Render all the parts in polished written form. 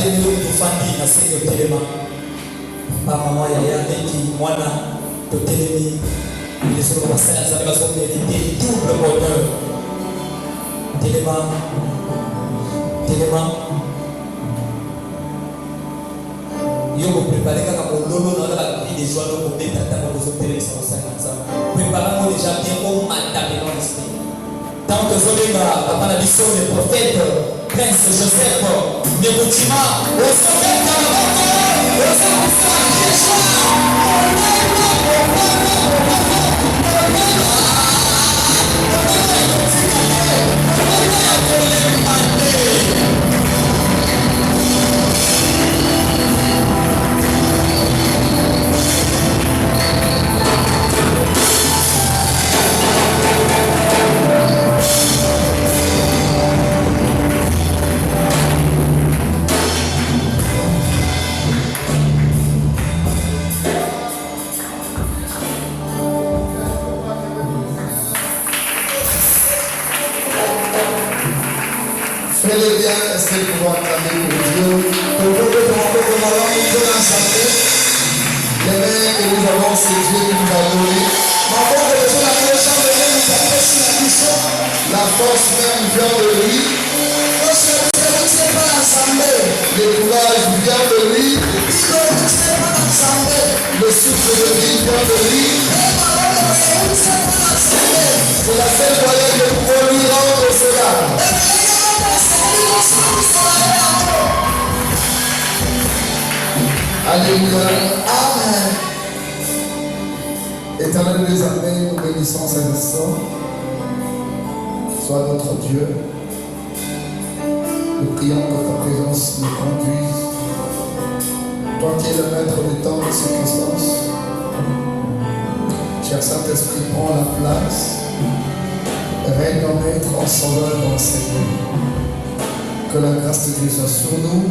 lelo tofandi na se yotelema papa mama yaya neki mwana totelemi lesolo basala nzambe bazomérite double bonheur telema yo koprépare kaka kololo na bakri de joie lokobeta ntango tozotelemisa mosala na nzambe préparamo déjà bien omata melon l'esprit ntango tozobenga papa na biso le prophète Prince Joseph Nekutima ozobeta maboko ozobisa Fais-le bien, est-ce que nous pouvons acclamer pour Dieu? Les mains que nous avons, c'est Dieu qui nous a donné. La force même vient de lui. Le courage vient de lui. Le souffle de vie vient de lui. C'est la seule moyen de pouvoir lui rendre cela. Alléluia. Amen. Éternel des armées, nous bénissons cet instant. Sois notre Dieu. Nous prions que ta présence nous conduise. Toi qui es le maître du temps de circonstances. Cher Saint-Esprit, prends la place. Règne en maître, en sauveur, en Seigneur. Que la grâce de Dieu soit sur nous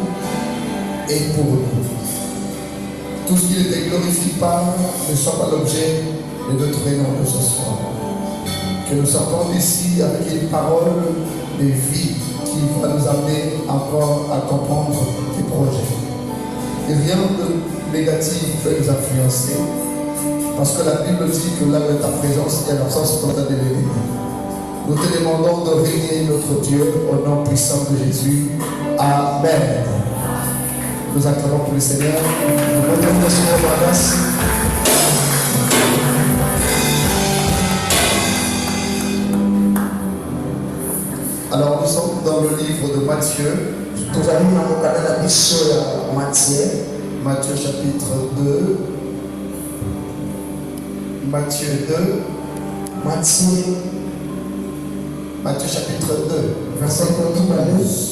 et pour nous. Tout ce qui ne te glorifie pas ne soit pas l'objet de notre réunion de ce soir. Que nous sortons d'ici avec une parole de vie qui va nous amener encore à comprendre tes projets. Et rien de négatif peut nous influencer. Parce que la Bible dit que là où est ta présence, il y a l'absence totale de l'ennemi. Nous te demandons de régner notre Dieu au nom puissant de Jésus. Amen. Nous acclamons pour le Seigneur. Nous mettons le Seigneur dans la grâce. Alors nous sommes dans le livre de Matthieu. Matthieu chapitre 2. Matthieu 2. Matthieu chapitre 2, verset 12.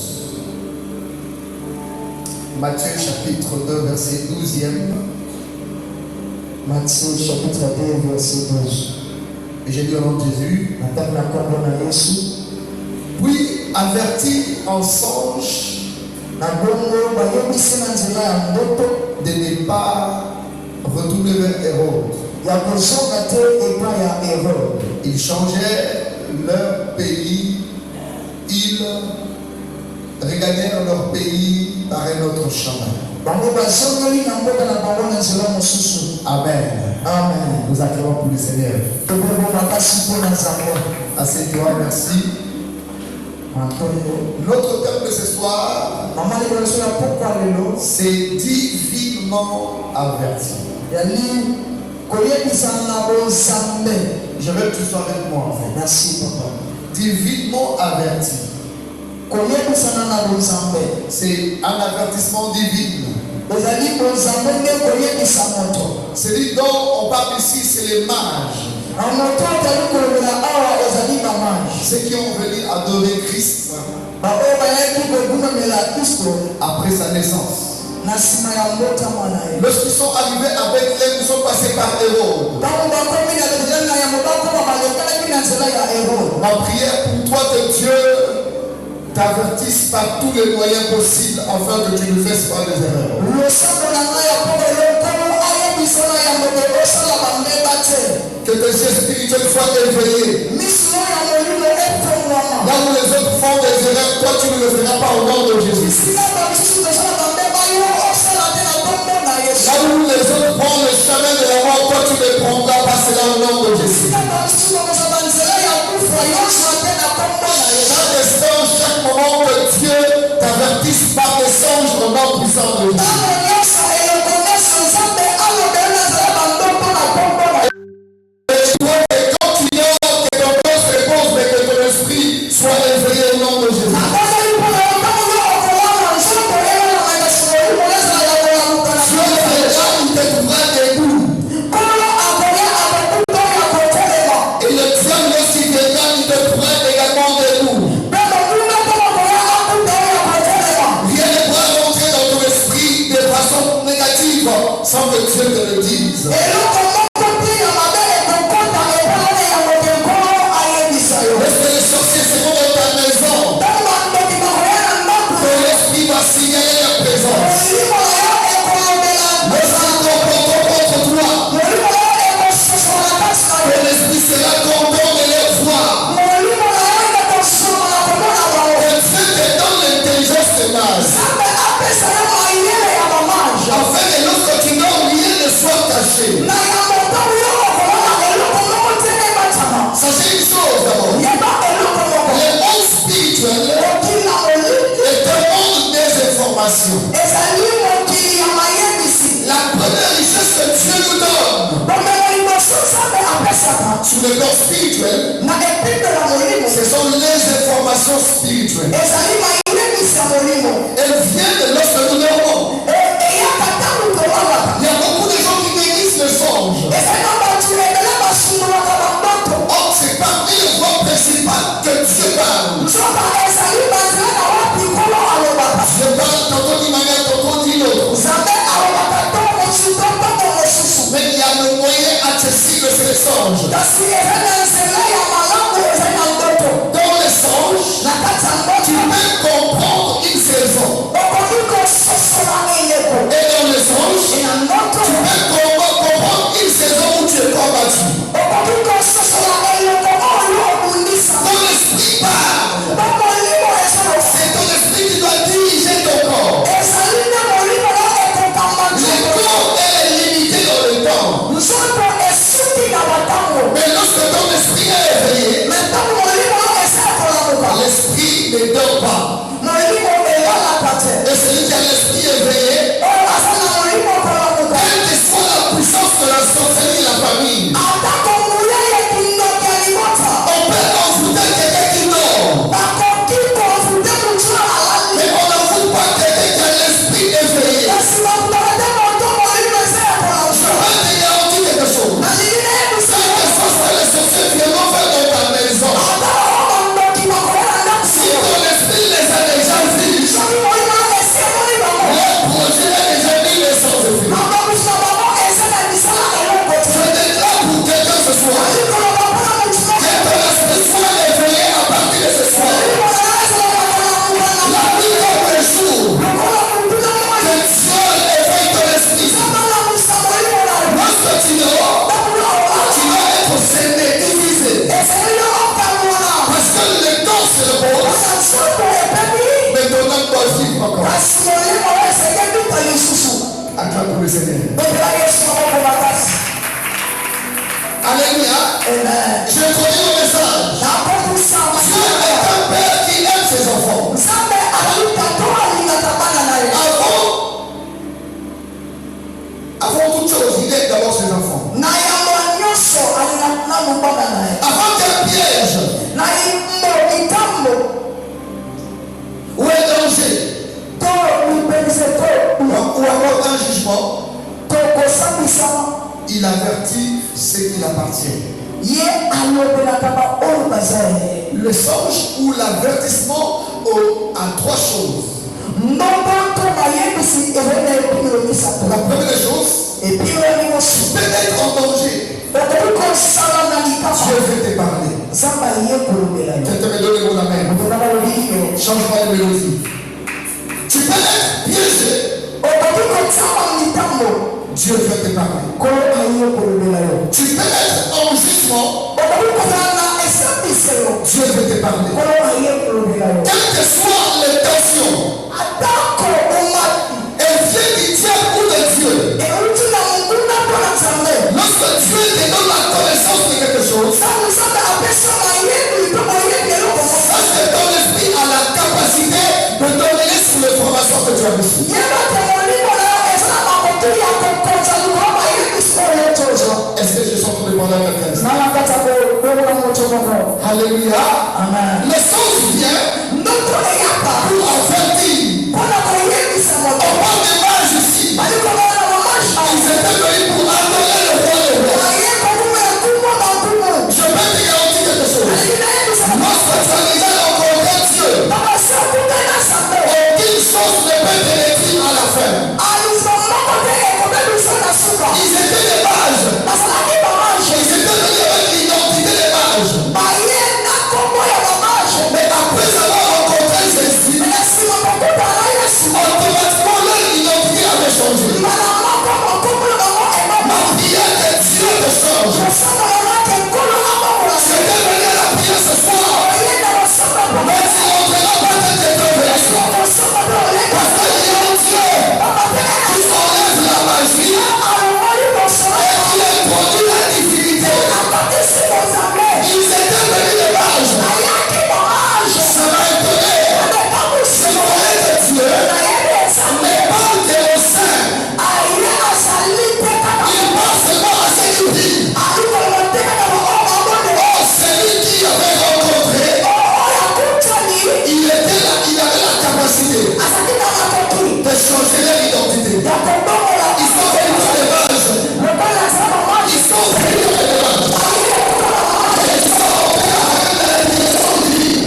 Matthieu chapitre 2, verset 12e. Matthieu chapitre 2, verset 12. Et j'ai dit au nom de Jésus. Puis avertis en songe de ne pas retourner vers Hérode. Ils changeaient leur pays, ils regagnèrent leur pays par un autre chemin. Amen. Amen. Nous acclamons pour le Seigneur. Assieds-toi, merci. Notre thème de ce soir, c'est divinement averti. Je veux que tu sois avec moi en fait. Merci papa. Divinement averti. C'est un avertissement divin. Celui dont on parle ici, c'est les mages. Ceux qui ont venu adorer Christ après sa naissance. Lorsqu'ils sont arrivés avec l'aide, ils sont passés par Hérode. Ma prière pour toi que Dieu t'avertisse par tous les moyens possibles afin que tu ne fasses pas des erreurs. Que tes yeux spirituels soient éveillés. Là où les autres font des erreurs, toi tu ne le feras pas au nom de Jésus. puissant de Dieu. Et toi, que quand tu dors, que ton corps se repose, mais que ton esprit soit éveillé au nom de Jésus. Il te trouvera debout. Et le diable, lorsqu'il viendra, il te trouvera également debout. Rien ne pourra rentrer dans ton esprit de façon négative sans que Dieu te le dise. Est-ce que les sorciers seront dans ta maison? Ton esprit va signaler la présence. Lorsqu'ils comporteront contre toi, ton esprit sera content de leur voir. Que Dieu te donne l'intelligence de l'âge. Afin que lorsque tu dors, rien ne soit caché. Sachez une chose d'abord. Le monde spirituel est un monde des informations. La première richesse que Dieu nous donne sur le corps spirituel, ce sont les informations spirituelles. Elles viennent de lorsque nous dormons. Il y a beaucoup de gens qui négligent le songe. Or, c'est parmi les voies principales que Dieu parle. Dieu parle tantôt d'une manière, tantôt d'une autre. Mais il y a le moyen accessible, c'est le songe. Dans le songe, tu peux comprendre une saison. Et dans le songe, tu peux comprendre une saison où tu es combattu. Ton esprit parle. C'est ton esprit qui doit diriger ton corps. Le corps est limité dans le temps. Mais lorsque ton esprit est éveillé, l'esprit ne dort pas. Et celui qui a l'esprit éveillé, quelle que soit la puissance de la sorcellerie de la famille, on peut envoûter quelqu'un qui dort. Mais on n'envoûte pas quelqu'un qui a l'esprit éveillé. Je vais te garantir quelque chose. Quelle que soit les sorciers viendront faire dans ta maison, si ton esprit les a déjà vus, leur projet a déjà mis les sens de vie. Je déclare pour quelqu'un ce soir que ton esprit soit éveillé à partir de ce soir. La nuit comme le jour, que Dieu éveille ton esprit. Lorsque tu dors, tu vas être scellé, divisé. Parce que le temps se repose, mais ton âme doit vivre encore. Acclame pour le Seigneur. Alléluia. Je connais le message. Dieu est un père qui aime ses enfants. Avant toute chose, il aime d'abord ses enfants. Avant qu'un piège ou un danger ou encore un jugement, il avertit ce qui appartient. Le songe ou l'avertissement a trois choses. La première chose, peut-être en danger. Dieu veut te parler. Quelqu'un me donne le mot d'amen. Change pas de mélodie. Tu peux être piégé. Dieu veut te parler. Tu peux être en jugement. Dieu veut te parler. Quelles que soient les tensions, elles viennent du diable ou de Dieu. Lorsque Dieu te donne la connaissance de quelque chose, parce que ton esprit a la capacité de donner sur l'information que tu as reçue. Alléluia. Amen. Le sens vient pour avertir. On parle des mages ici. Ils étaient venus pour adorer le roi des rois. Je vais te garantir quelque chose. Lorsque tu as déjà rencontré Dieu, aucune chose ne peut pénétrer à la fin. Ils étaient des mages. Ils étaient venus avec l'identité des mages. Mais après avoir rencontré Jésus, automatiquement leur identité avait changé. Ma prière que Dieu te change. Je t'ai venu à la prière ce soir. Mais tu n'entreras pas dans tes promesses. Parce qu'il y a un Dieu qui enlève la magie et qui introduit la divinité. Ils étaient venus des mages. Ça m'a étonné. Je voyais que Dieu n'est pas des saints. Il pense seulement à ses copines. Oh, celui qui avait rencontré, il avait la capacité de changer leur identité. Ils sont venus dans les mages. Ils sont venus dans les mages. Ils sont entrés avec la direction divine.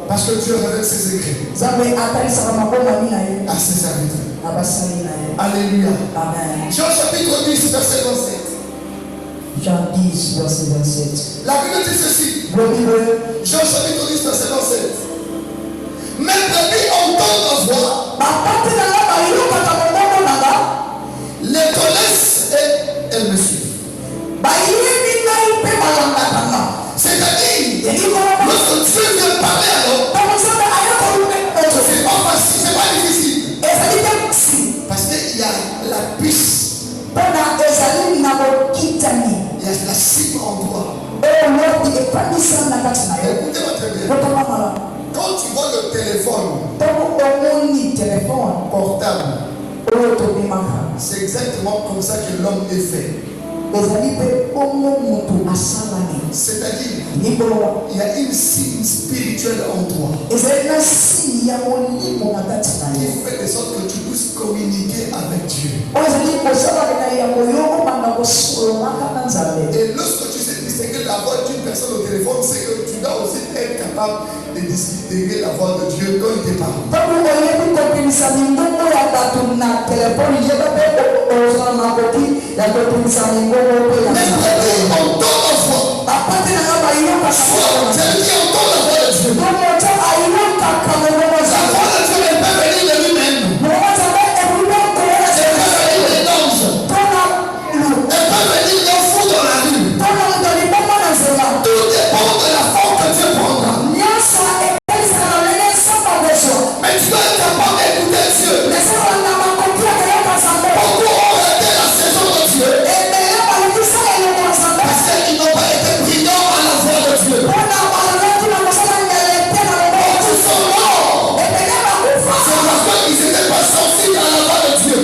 Parce que Dieu révèle ses écrits à ses serviteurs. Alléluia. Amen. Jean chapitre 10, verset 27. Jean 10, verset 27. La Bible dit ceci. Jean chapitre 10, verset 27. Mes brebis entendent ma voix, les connaissent et elles me suivent. C'est-à-dire, lorsque Dieu vient parler alors, c'est pas facile, c'est pas difficile. Parce qu'il y a la piste. Il y a la cible en toi. Écoutez-moi très bien. Quand tu vois le téléphone portable, C'est exactement comme ça que l'homme est fait. C'est-à-dire, il y a une signe spirituelle en toi qui fait de sorte que tu puisses communiquer avec Dieu. Et lorsque tu sais distinguer la voix d'une personne au téléphone, c'est que tu dois aussi être capable de distinguer la voix de Dieu quand il te parle. Mais entends la voix. C'est-à-dire entends la voix de Dieu. La voix de Dieu n'est pas venue de lui-même. Elle n'est pas venue des anges. Elle n'est pas venue d'un fou dans la rue. Tout dépend de la forme que Dieu prendra. Mais tu dois être capable d'écouter Dieu. Pourquoi on était la saison de Dieu? Parce qu'ils n'ont pas été brillants à la voix de Dieu. Beaucoup sont morts. C'est parce qu'ils n'étaient pas sensibles à la voix de Dieu.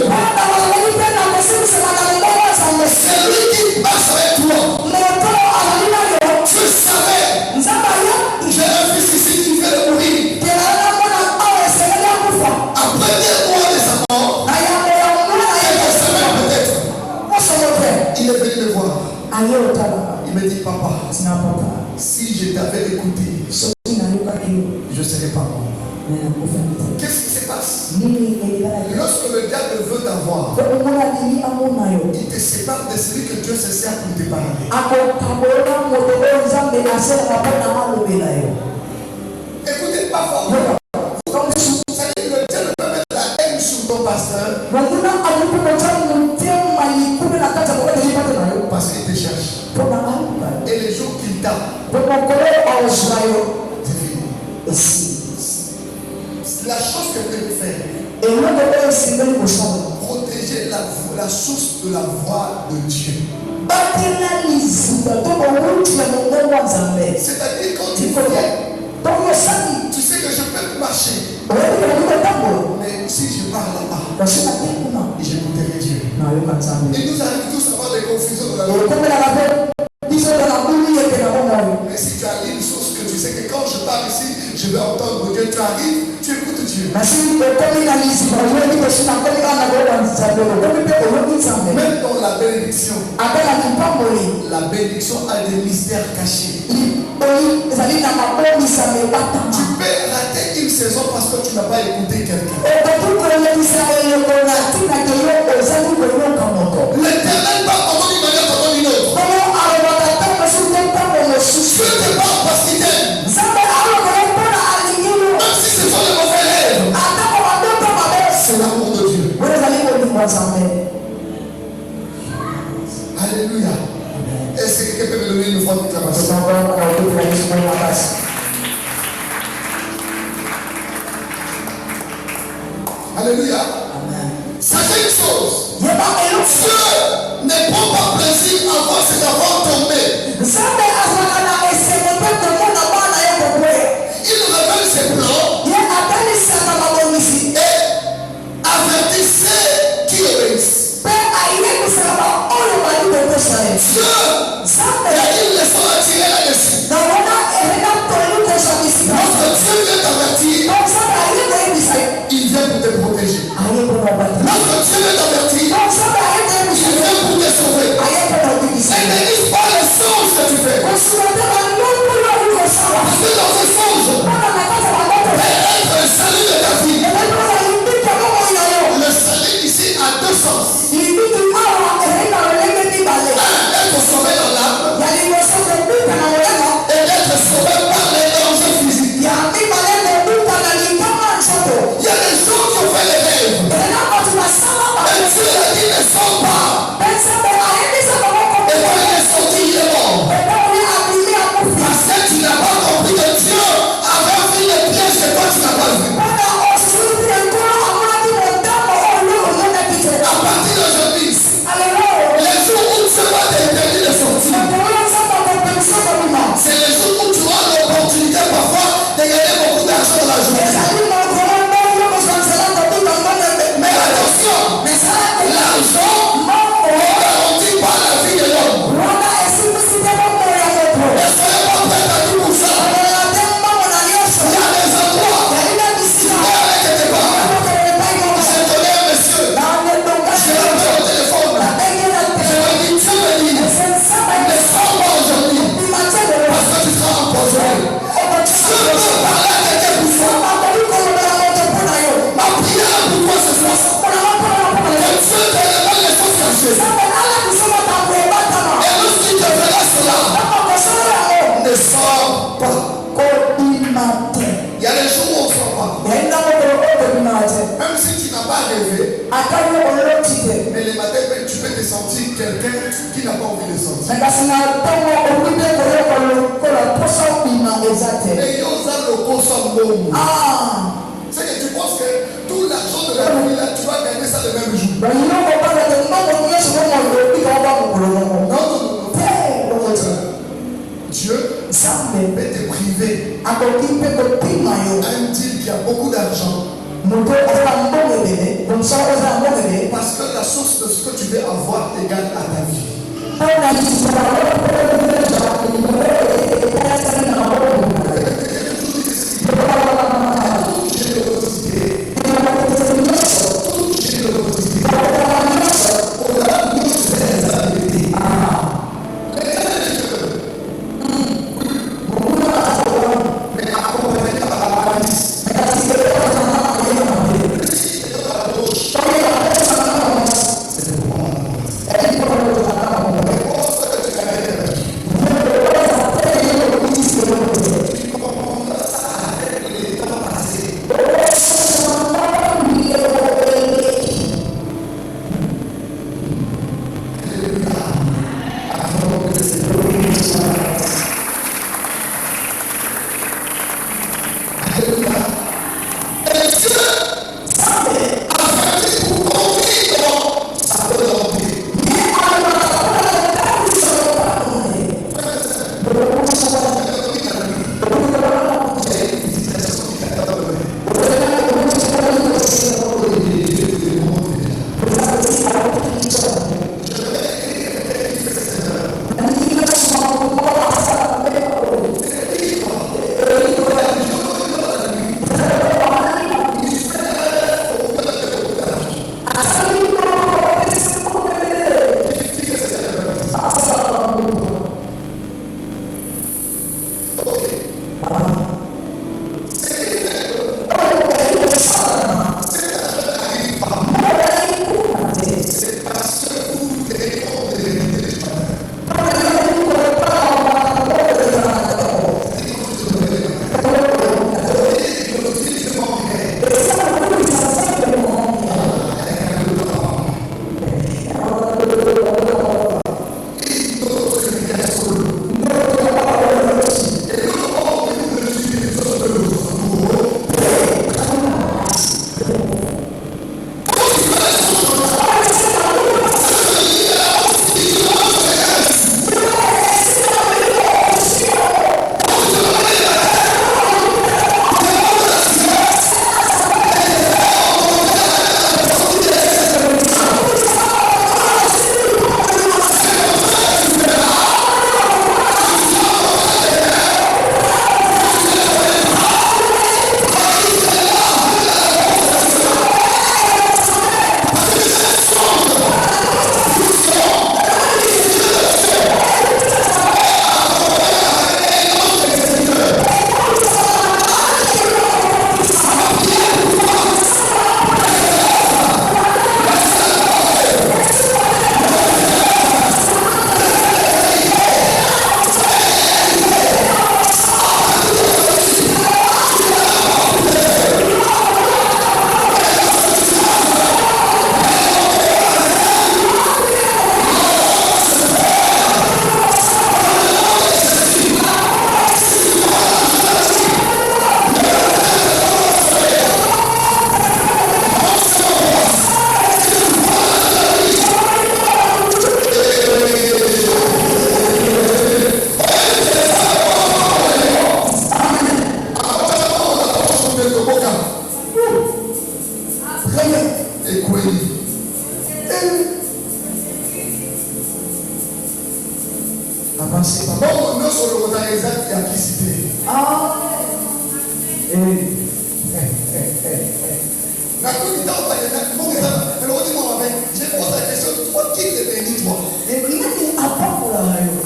C'est lui qui passe avec toi. Tu savais. J'ai un fils ici qui vient de mourir. Après 2 mois de sa mort, quelques semaines peut-être, il est venu me voir. Il me dit, papa, si je t'avais écouté, je ne serais pas mort. Qu'est-ce qui se passe? Lorsque le diable veut t'avoir, il te sépare de celui que Dieu se sert pour te parler. Écoutez pas fort. C'est-à-dire que Dieu ne peut mettre la haine sur ton pasteur parce qu'il te cherche. Et les jours qu'il tape, c'est fini. La chose que tu peux faire, protéger la source de la voix de Dieu. C'est-à-dire quand tu viens, tu sais que je peux marcher. Mais si je parle là-bas, j'écouterai Dieu. Il nous arrive tous à avoir des confusions dans la vie. Mais si tu as une source que tu sais que quand je parle ici, je vais entendre Dieu, tu arrives, tu écoutes Dieu. Même dans la bénédiction a des mystères cachés. Tu peux rater une saison parce que tu n'as pas écouté quelqu'un. L'Éternel parle pendant une manière, pendant une autre. Dieu te parle parce qu'il t'aime. Même si ce sont les mauvais rêves, c'est l'amour de Dieu. Alléluia. Est-ce que quelqu'un peut me donner une fois de déclaration? Alléluia. Sachez une chose. Dieu ne prend pas plaisir à voir ses enfants tomber. Il révèle ses plans et avertissez qui obéissent. Dieu, il y a une leçon à tirer là-dessus. Lorsque Dieu vient t'avertir, il vient pour te protéger. Lorsque Dieu vient t'avertir, il vient pour te sauver. Et n'église pas les songes que tu fais. Parce que dans ces songes, être le salut de ta vie. Le salut ici a 2 sens. Être sauvé dans l'âme et être sauvé par les dangers physiques. Il y a des gens qui ont fait les rêves. Et Dieu a dit ne sors pas. Et quand il est sorti, il est mort. Parce que tu n'as pas compris que Dieu avait vu les pièges que toi tu n'as pas vu. À partir d'aujourd'hui, les jours où Dieu va t'interdire de sortir, c'est les jours où tu auras l'opportunité parfois de gagner beaucoup d'argent dans la journée. Mais attention, l'argent Un deal qui a beaucoup d'argent. Parce que la source de ce que tu veux avoir égale à ta vie.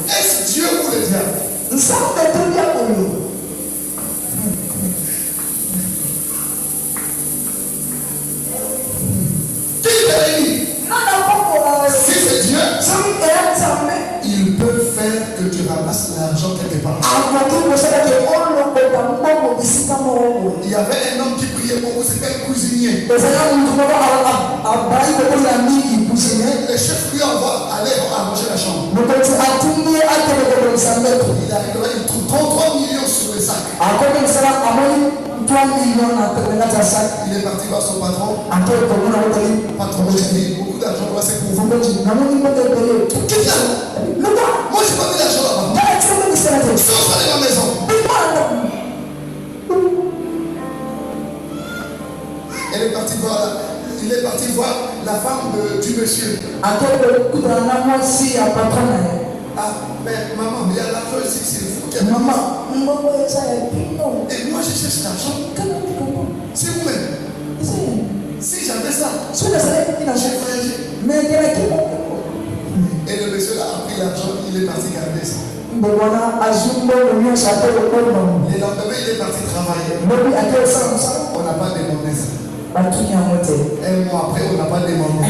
Est-ce Dieu ou le diable? Si c'est Dieu, il peut faire que tu ramasses l'argent quelque part. Il y avait un homme qui priait beaucoup, c'était un cuisinier. Le chef lui envoie aller arranger la chambre. Il arrive là, il trouve 33 millions sur le sac. Il est parti voir son patron. Patron, j'ai beaucoup d'argent, c'est pour vous. Qu'est-ce qu'il y a? Moi, j'ai pas mis l'argent là-bas. Sors ça de ma maison. il est parti voir la femme du monsieur. Ah, mais maman, il y a l'argent ici, c'est vous qui avez. Maman, et moi je cherche l'argent. C'est vous-même. Si j'avais ça, j'ai voyagé. Et le monsieur là a pris l'argent, il est parti garder ça. Le lendemain, il est parti travailler. On n'a pas demandé ça. Un mois après, on n'a pas demandé.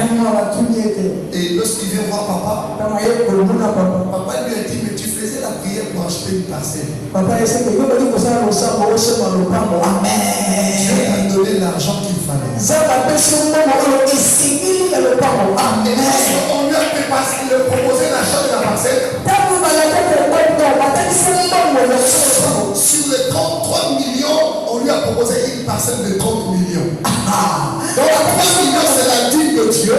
Et lorsqu'il vient voir papa, papa lui a dit, mais tu faisais la prière pour acheter une parcelle. Amen. Dieu t'a donné l'argent qu'il fallait. Amen. On lui a proposé l'achat de la parcelle. Sur les 33 millions, on lui a proposé une parcelle de 30 millions. Donc la 3 millions, c'est la dîme de Dieu.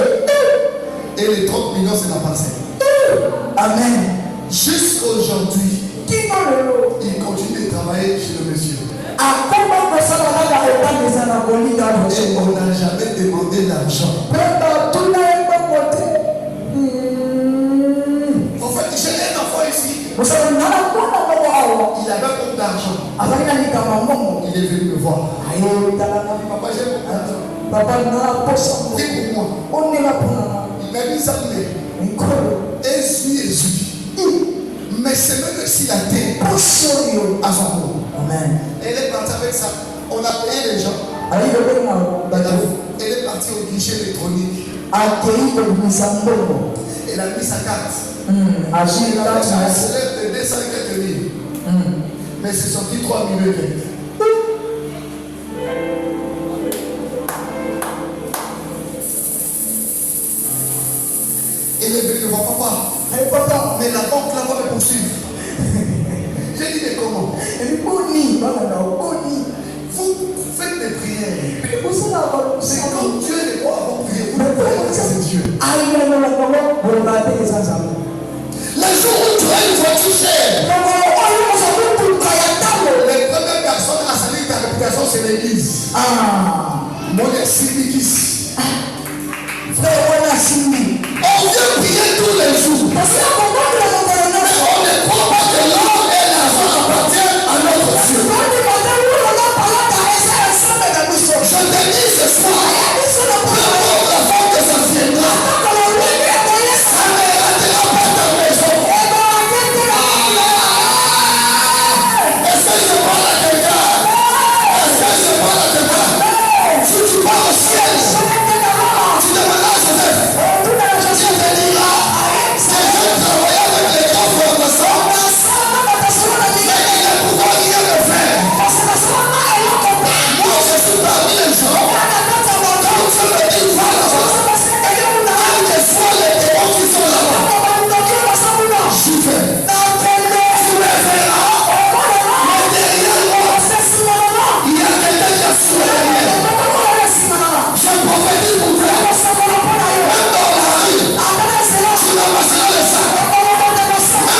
Et les 30 millions, c'est la parcelle. Amen. Jusqu'aujourd'hui, il continue de travailler chez le monsieur. Et on n'a jamais demandé l'argent. En fait, j'ai un enfant ici. Il avait beaucoup d'argent. Il est venu me voir. Papa, j'ai beaucoup d'argent. Prie pour moi. Il m'a dit ça. Mais c'est même si la terre à son nom. Amen. Elle est partie avec ça. On a payé les gens. Elle est partie au guichet électronique. Elle a mis sa carte. Elle a accéléré de 200 quelques mille. Mais c'est sorti 3 millions. Il est venu voir papa. Mais la banque là va me poursuivre. J'ai dit, mais comment? Vous faites des prières. C'est comme Dieu les croit avant de prier. Vous croyez que c'est Dieu. Les jours où tu as une voiture chère, les premières personnes à salir ta réputation, c'est l'église. Moi, les Simikis. Frère, on vient prier tous les jours. Mais on ne croit pas que l'or et l'argent appartiennent à notre Dieu. Je te dis ce soir, peu importe la forme que ça viendra, ça ne ratera pas ta maison. Est-ce que je parle à quelqu'un? Si tu pars au ciel, tu demandas à Joseph, tu te diras, c'est je travailler avec les grands frères de sang, mais il ne pourra rien me faire. Moi, je suis parmi les gens, quand je me dis, voilà, quels que soient les démons qui sont là-bas, j'y vais. Tu me verras, mais derrière moi, il y a quelqu'un qui a soulevé. Je prophétise pour toi. Même dans la rue, tu ramasseras le sac. Même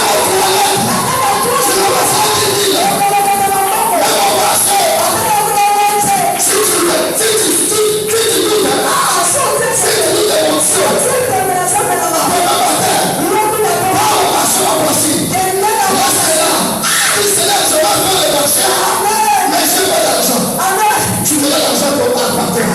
aux toilettes, tu ramasseras 10 000. Même au marché. Si tu doutes, si tu doutes de mon Dieu, demain matin, va au marché en voici. Là, c'est là. Tu sais là, je vais faire le marché. Mais je veux l'argent. Tu veux l'argent pour t'appartenir.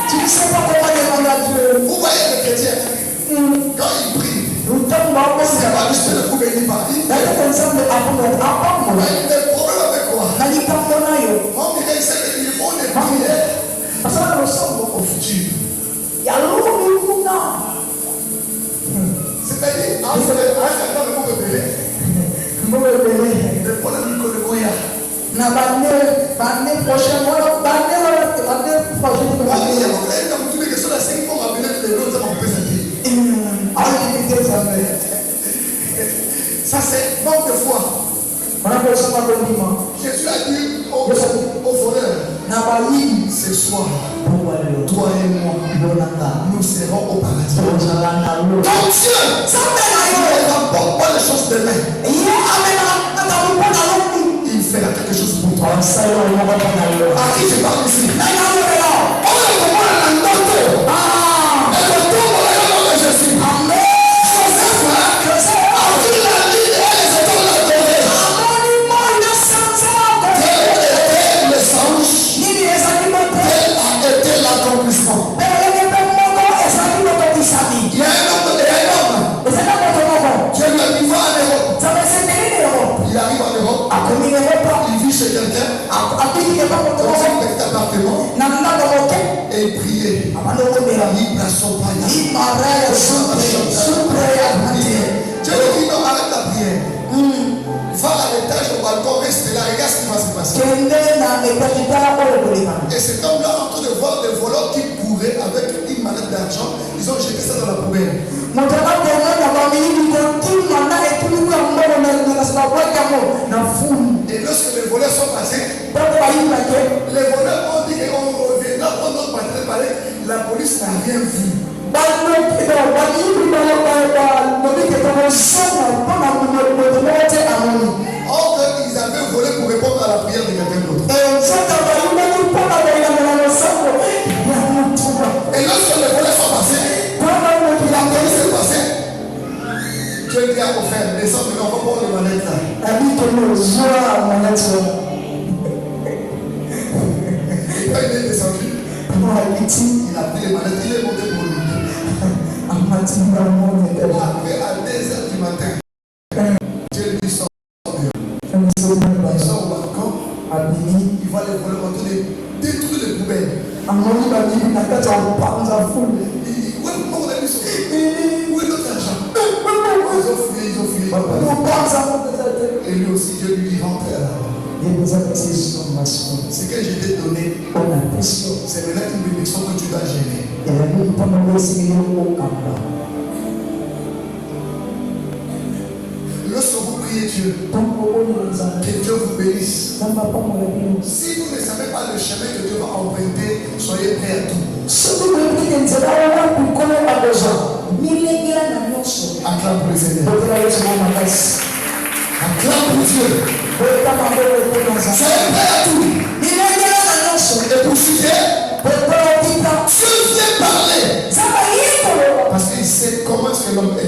Tu ne sais pas comment demander à Dieu. Vous voyez les chrétiens, quand ils prient, c'est pas juste le coup béni par lui. Il y a des problèmes avec quoi? On dirait que ils font des prières au futur. C'est-à-dire, le problème du Koya. Il y a ça c'est manque de foi. Jésus a dit au voleur, ce soir, toi et moi, nous serons au paradis. Il ne rapporte pas les choses de main. Il fera quelque chose pour toi. À qui je parle ici? Il vit chez quelqu'un dans un petit appartement et il priait. Il ne son pas. Dieu lui dit non, arrête la prière. Va à l'étage au balcon, reste là, regarde ce qui va se passer. Et cet homme-là, en train de voir des voleurs qui couraient avec une mallette d'argent, ils ont jeté ça dans la poubelle. Et lorsque les voleurs sont passés, les voleurs ont dit qu'on reviendra prendre notre matériel. La police n'a rien vu. Or, ils avaient volé pour répondre à la prière de quelqu'un d'autre. Et lorsque les voleurs sont passés, la police est passée. Dieu dit à mon frère, descends maintenant, on va prendre le manette là. Et quand il est descendu, il a pris les manettes, il est monté pour lui. Après, à 2h du matin, Dieu lui sort dehors. Il sort au balcon, il va les voler, on va détruire les poubelles. Où est notre argent? Ils ont fouillé. Et lui aussi, Dieu lui dit, rentre là. Ce que je t'ai donné, c'est maintenant une bénédiction que tu dois gérer. Lorsque vous priez Dieu, que Dieu vous bénisse. Si vous ne savez pas le chemin que Dieu va emprunter, soyez prêts à tout. Acclame pour le Seigneur. Acclame pour Dieu. Soyez prêts à tout. Et pour chuter, Dieu vient parler. Parce qu'il sait comment est-ce que l'homme est.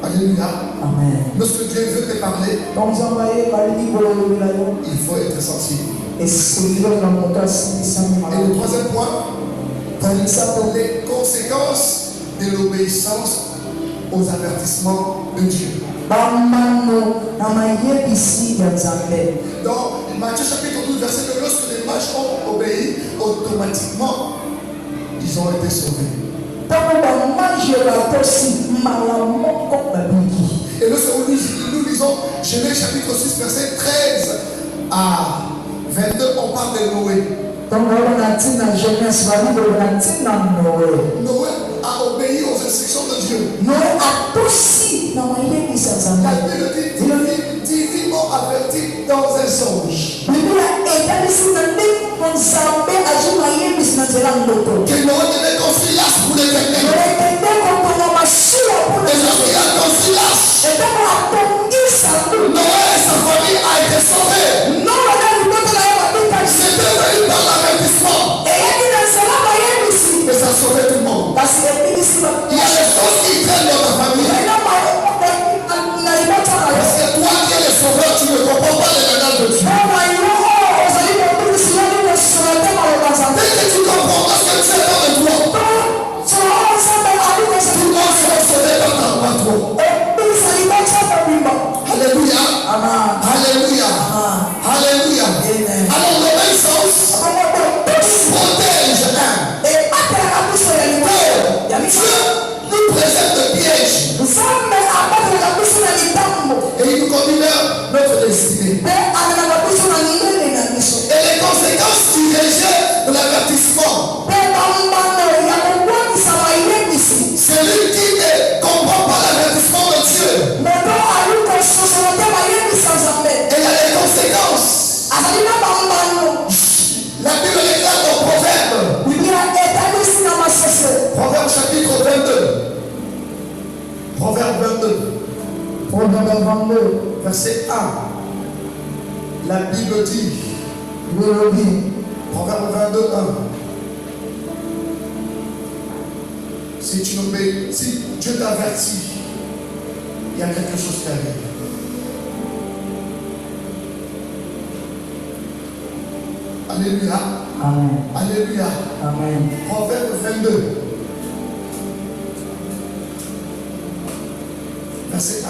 Alléluia. Amen. Lorsque Dieu veut te parler, il faut être sensible. Et le troisième point, les conséquences de l'obéissance aux avertissements de Dieu. Dans Matthieu chapitre 12, verset 2, lorsque les mages ont obéi, automatiquement, ils ont été sauvés. Et lorsque nous lisons Genèse chapitre 6, verset 13 à 22, on parle de Noé. Noé a obéi aux instructions de Dieu. La Bible dit divinement averti dans un songe. Que Noé devait construire l'arche pour l'Éternel. Et lorsqu'il a construit l'arche, Noé et sa famille a été sauvés. C'était venu par l'avertissement. Et ça sauvait tout le monde. Il y a des choses qui traînent dans ta famille. Parce que toi qui es le sauveur, tu ne comprends pas les regards de Dieu. Dès que tu comprends ce que tu es dans le toi, tout le monde sera sauvé dans ta voie. Alléluia. Proverbe 22, verset 1. La Bible dit, Proverbe 22, 1. Si tu n'obéis, si Dieu t'avertit, il y a quelque chose qui arrive. Alléluia. Amen. Alléluia. Amen. Proverbe 22. Verset 1.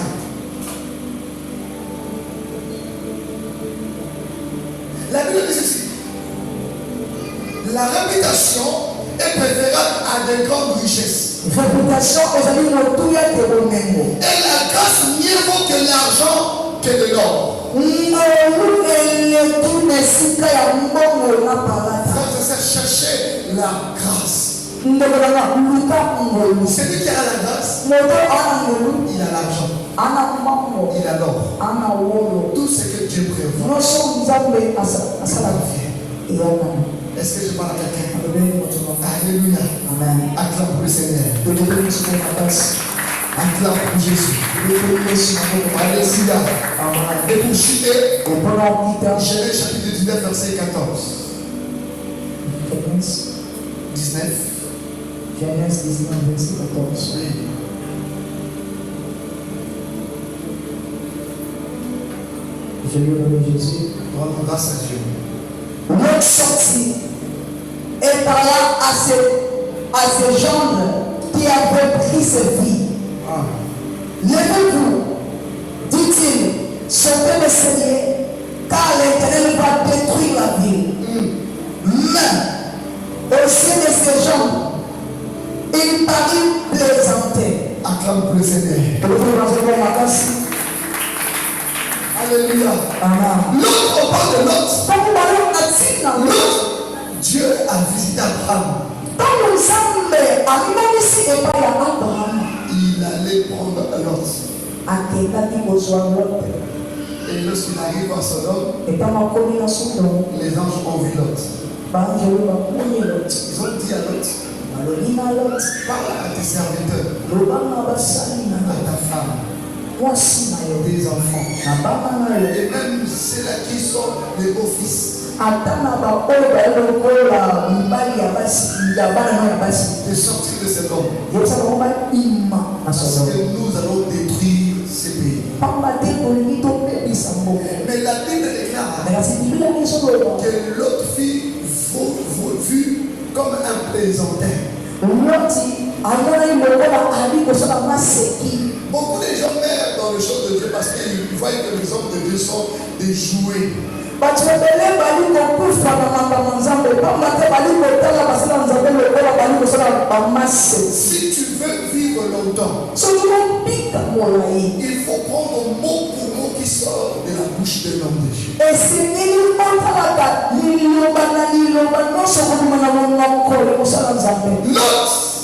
La Bible dit ceci. La réputation est préférable à de grandes richesses. Réputation aux amis de tout le monde. Et la grâce mieux vaut que l'argent que de l'or. Frères et sœurs, cherchez la grâce. Celui qui a la grâce, il a l'argent, il a l'or. Tout ce que Dieu prévoit. Est-ce que je parle à quelqu'un? Alléluia. Acclame pour le Seigneur. Acclame pour Jésus. Alléluia. Et pour chuter, Genèse chapitre 19, verset 14. 19. Genèse 19, verset 14. Oui. Je lui remets Jésus. Rends grâce à Dieu. L'autre sortit et parla à ses gendres qui avaient pris ses vies. Levez-vous, dit-il, sauvez le Seigneur, car l'Éternel va détruire la ville. Mais au sein de ses gendres, il parut plaisanter. Acclame pour le Seigneur. Alléluia. L'autre, on parle de l'autre. L'autre, Dieu a visité Abraham. Il allait prendre l'autre. Et lorsqu'il arrive à Sodome, les anges ont vu l'autre. Ils ont dit à l'autre, parle à tes serviteurs, à ta femme, des enfants, et même ceux-là qui sont les beaux-fils. De sortir de cet homme. Parce que nous allons détruire ces pays. Mais la Bible déclare que l'autre fille vue comme un plaisantin. Beaucoup de gens meurent dans les choses de Dieu parce qu'ils voient que les hommes de Dieu sont des jouets. Si tu veux vivre longtemps, il faut prendre mot pour mot qui sort de la bouche de l'homme de Dieu.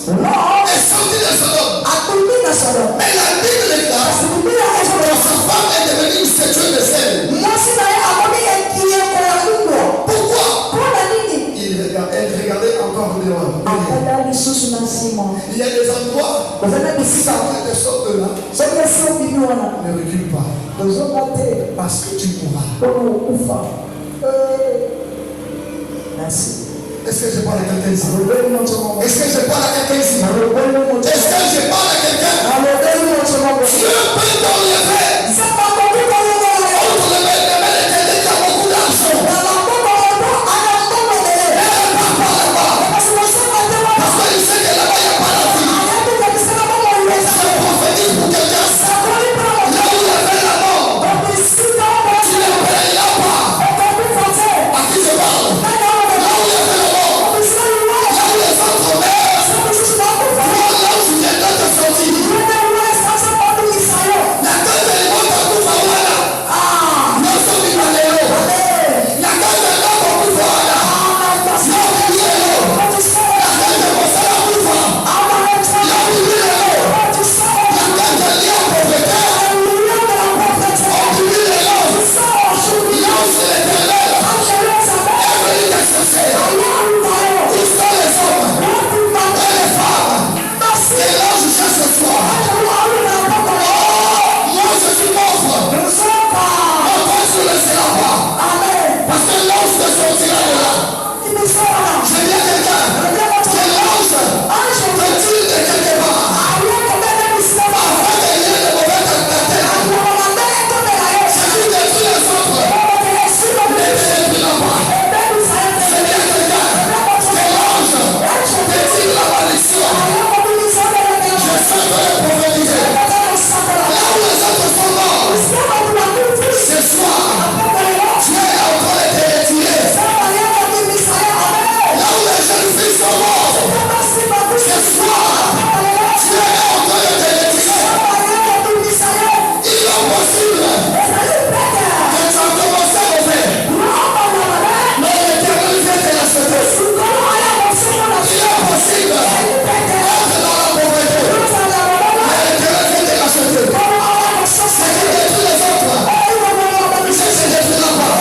L'autre est sorti de Sodome. Mais la Bible déclare que sa femme est devenue une statue de sel. Pourquoi? Elle regardait encore dehors. Il y a des endroits où ça te sort de là. Ne recule pas. Parce que tu mourras. Merci. Est-ce que je parle à quelqu'un ici? Est-ce que je parle à quelqu'un ici? Est-ce que je parle à quelqu'un? Dieu peut t'enlever. La possible que tu as commencé à le faire. Mais l'Éternel vient te l'acheter. Il est possible d'être dans la pauvreté. Mais l'Éternel vient te l'acheter. C'est qui détruit les autres. Je ne détruira pas.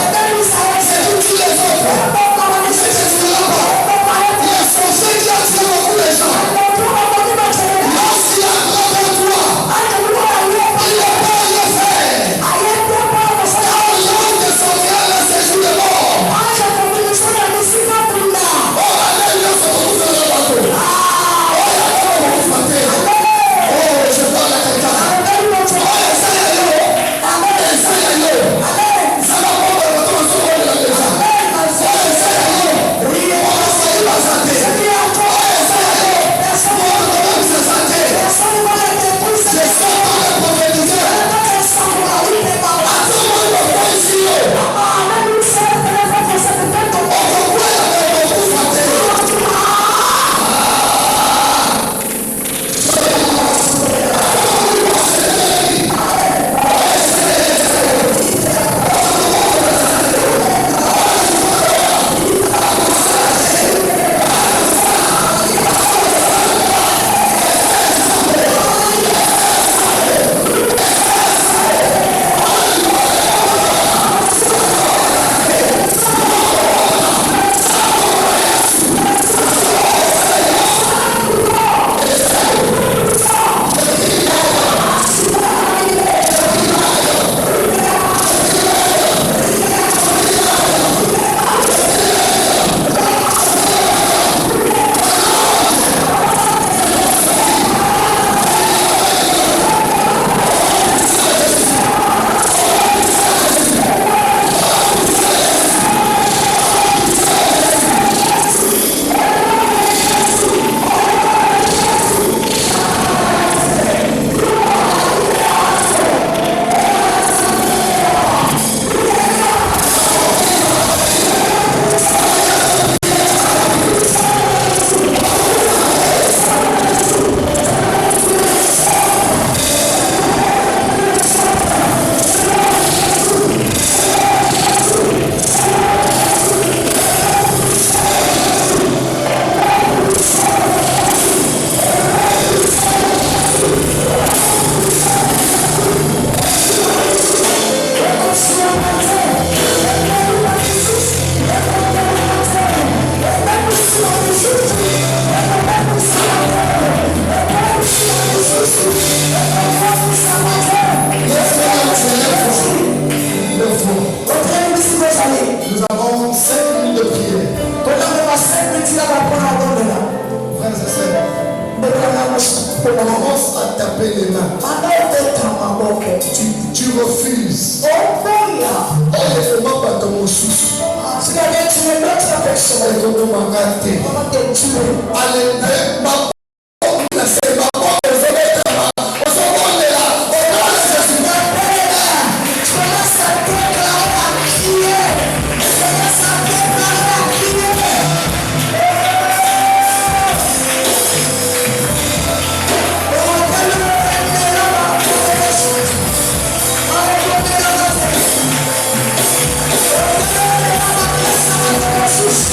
C'est qui tue les autres. Je ne détruira pas. Il est censé qui a tué beaucoup de gens. Lorsqu'il a grand pour toi, il n'est pas à le faire. Car l'homme de son cœur a séjour de mort. Oh, alléluia, c'est beaucoup de le bateau. Oh, il y a trop beaucoup de matin. Oh, je parle à quelqu'un. Oh, essaye à l'eau. Essaye à l'eau. Ça va pas me retourner sur le monde déjà. Oh, essaye à l'eau. On va salir la santé. Oh, essaye à l'eau. Mon problème, c'est santé. Je sens pas le prophétiser. À tout le monde, on peut ici. Pourquoi il y avait beaucoup de santé? Nous avons 5 minutes de prière. Frères et sœurs, commence à taper les mains. Tu refuses. Oh, il faut pas battre mon souci. Allez, Jesus.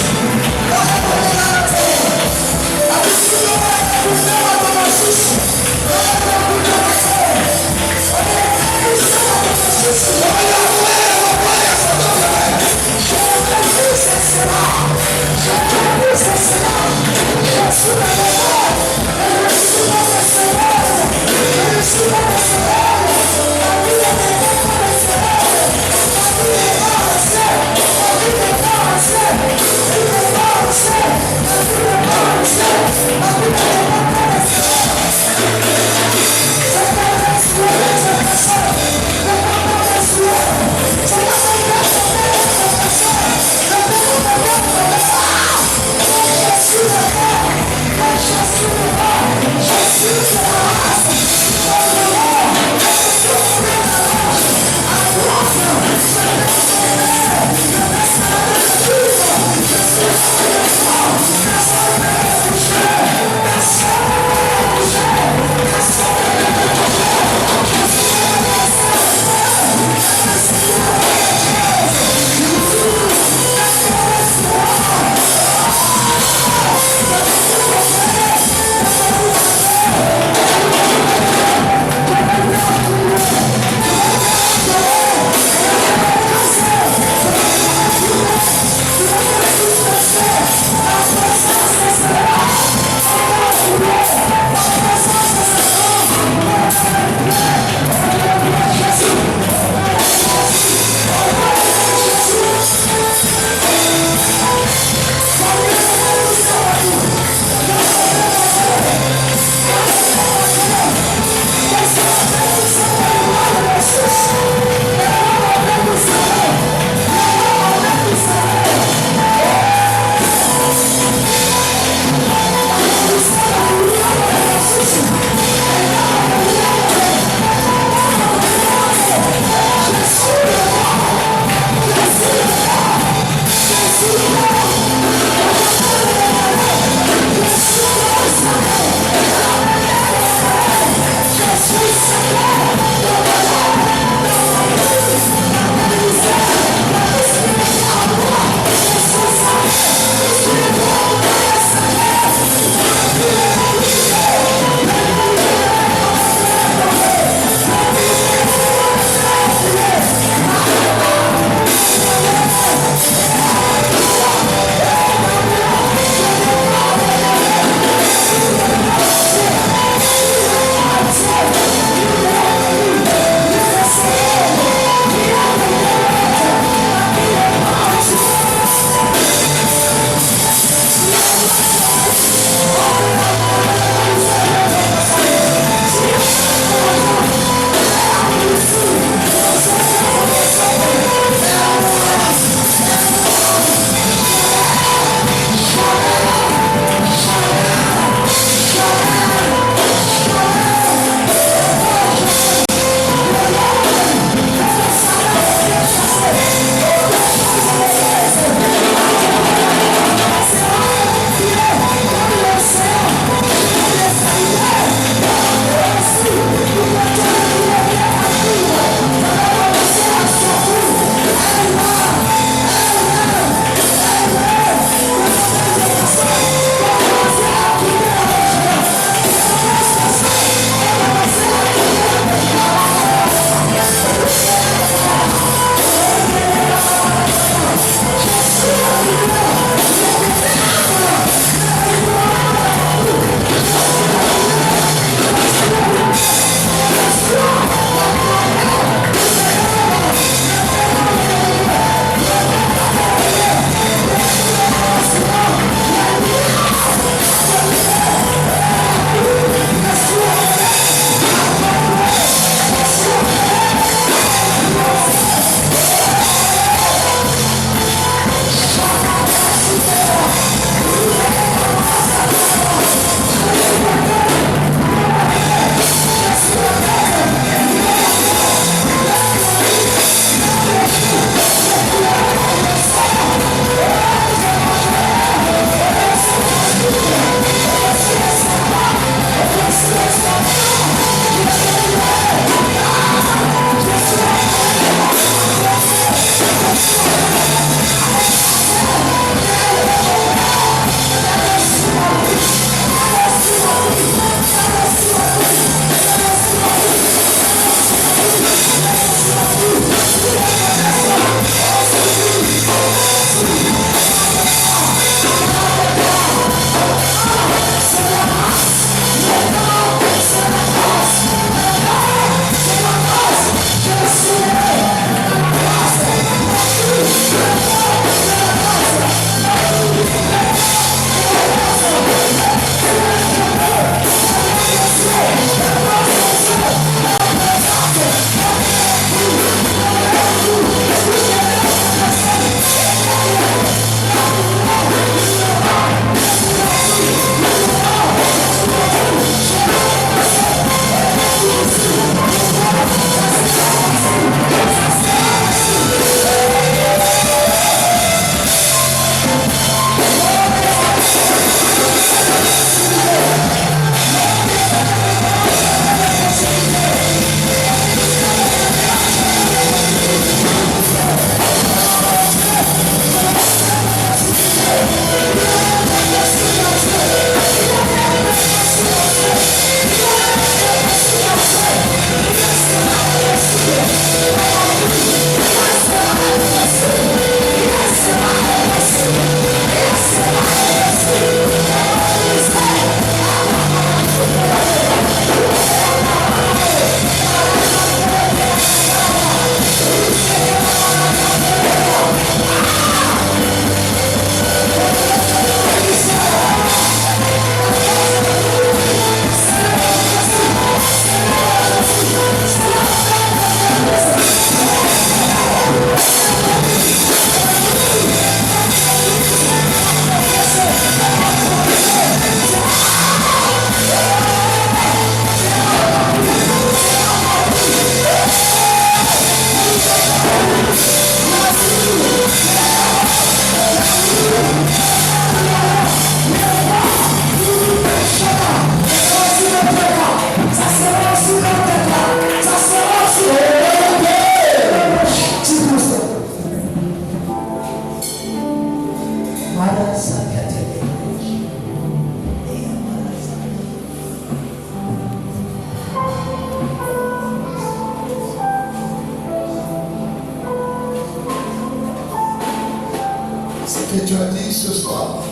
que tu as dit ce soir,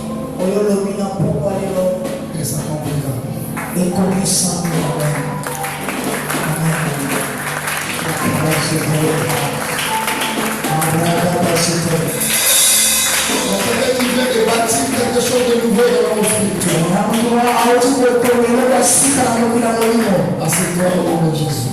et s'accomplira. Donc peut-être il vient de bâtir quelque chose de nouveau dans nos vies. À cette heure, au nom de Jésus.